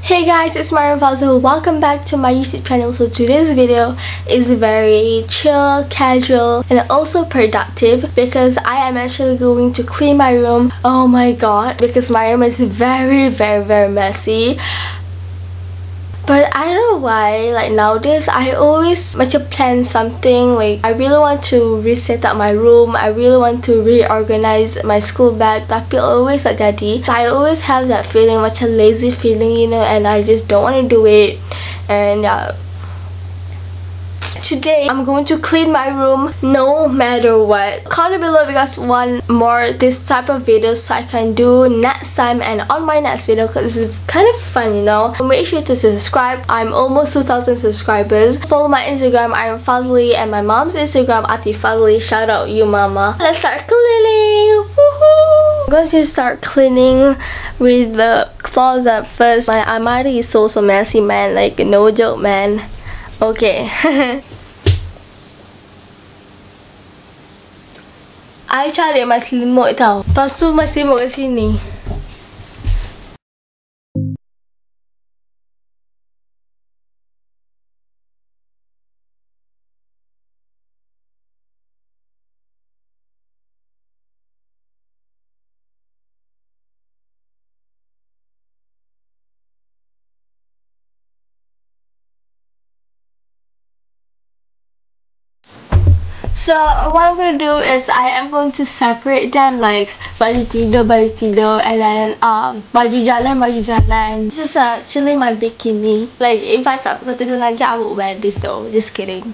Hey guys, it's Fadzli. Welcome back to my YouTube channel. So today's video is very chill, casual, and also productive because I am actually going to clean my room. Oh my god, because my room is very messy. But I don't know why, like nowadays I always plan something, like I really want to reset up my room, I really want to reorganize my school bag, tapi always tak jadi. I always have that feeling, lazy feeling, you know, and I just don't want to do it. And today I'm going to clean my room no matter what. Comment below if you guys want more this type of videos so I can do next time and on my next video, because it's kind of fun, you know. Make sure to subscribe. I'm almost 2,000 subscribers. Follow my Instagram, I'm Fadzli, and my mom's Instagram, Fadzli. Shout out you mama. Let's start cleaning. Woohoo! I'm going to start cleaning with the closet first. My almari is so messy, man, like no joke, man. Okay. I cari mas selimut tau. Lepas tu mas selimut kat sini. So what I'm gonna do is I am going to separate them, like baju tidur, and then baju jalan. This is actually my bikini. Like if I tak pakai tidur lagi, I would wear this though. Just kidding.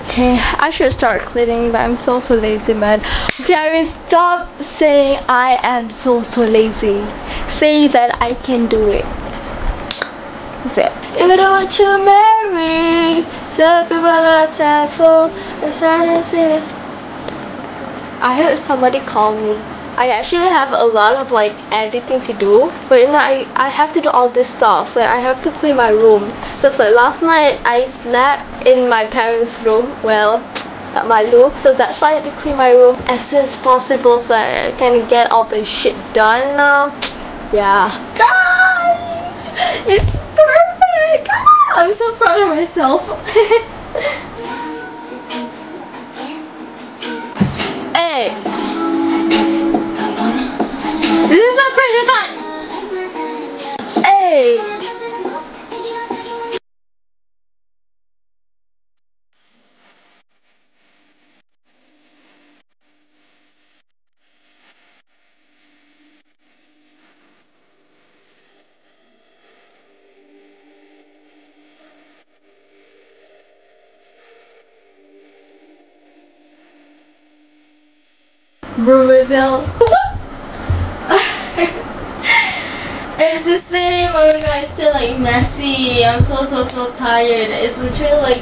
Okay, I should start cleaning, but I'm so lazy, man. Okay, Aireen, stop saying I am so lazy. Say that I can do it. Say it. If I don't want you to marry, some people are thankful. I'm trying to say this. I heard somebody call me. I actually have a lot of like editing to do, but you know, I have to do all this stuff. Like I have to clean my room. Because like last night I slept in my parents' room. Well, at my room, so that's why I have to clean my room as soon as possible so I can get all the shit done now. Yeah, guys, it's perfect. I'm so proud of myself. Hey. This is so crazy time. Hey. Reveal. It's the same. Oh my god, it's still like messy. I'm so tired. It's literally like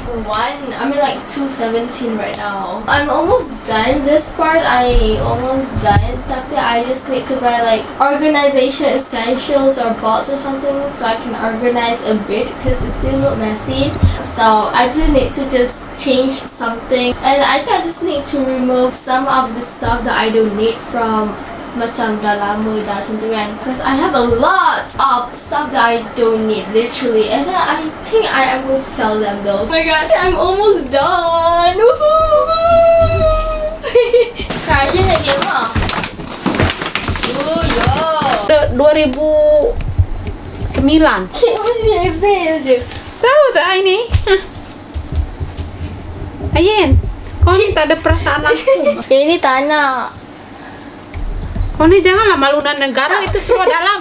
2:17 right now. I'm almost done this part. I almost done. Tapi I just need to buy like organization essentials or bots or something so I can organize a bit because it still look messy. So I just need to just change something, and I just need to remove some of the stuff that I don't need from macam dah lama dah macam tu kan, because I have a lot of stuff that I don't need literally, and then I think I am going to sell them though. Oh my god, I'm almost done. Kaya lagi mah. Oh yo. 2009. Lebih je. Tahu tak ini? Ayen, kau ni tak ada perasaan langsung. Ini tak nak. Kau ni janganlah malunan negara itu semua dalam.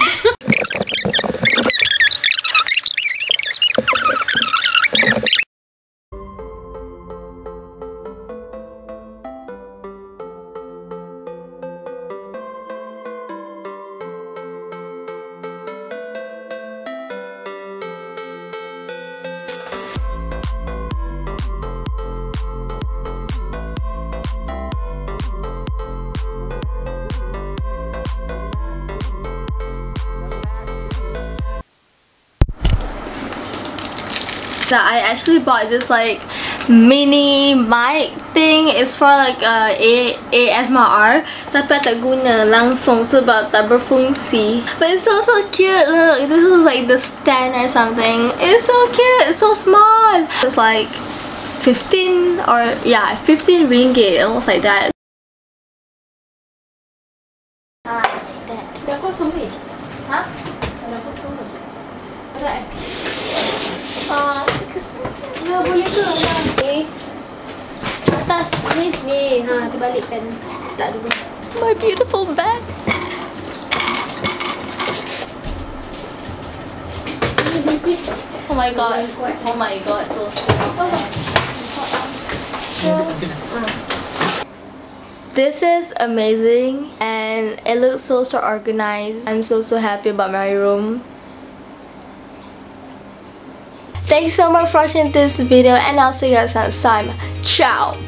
That I actually bought this like mini mic thing. It's for like ASMR, tapi tak guna langsung sebab tak berfungsi. But it's so cute. Look, this was like the stand or something. It's so cute. It's so small. It's like 15 or yeah, 15 ringgit, almost like that. Dah kosong ni? Hah? Dah kosong ni? Alright. Ya boleh ke? Ni. Atas ni. Ni, ha, terbalik pen. Tak dulu. My beautiful bag. Oh my god. Oh my god, so small. This is amazing and it looks so organized. I'm so happy about my room. Thanks so much for watching this video, and I'll see you guys next time. Ciao!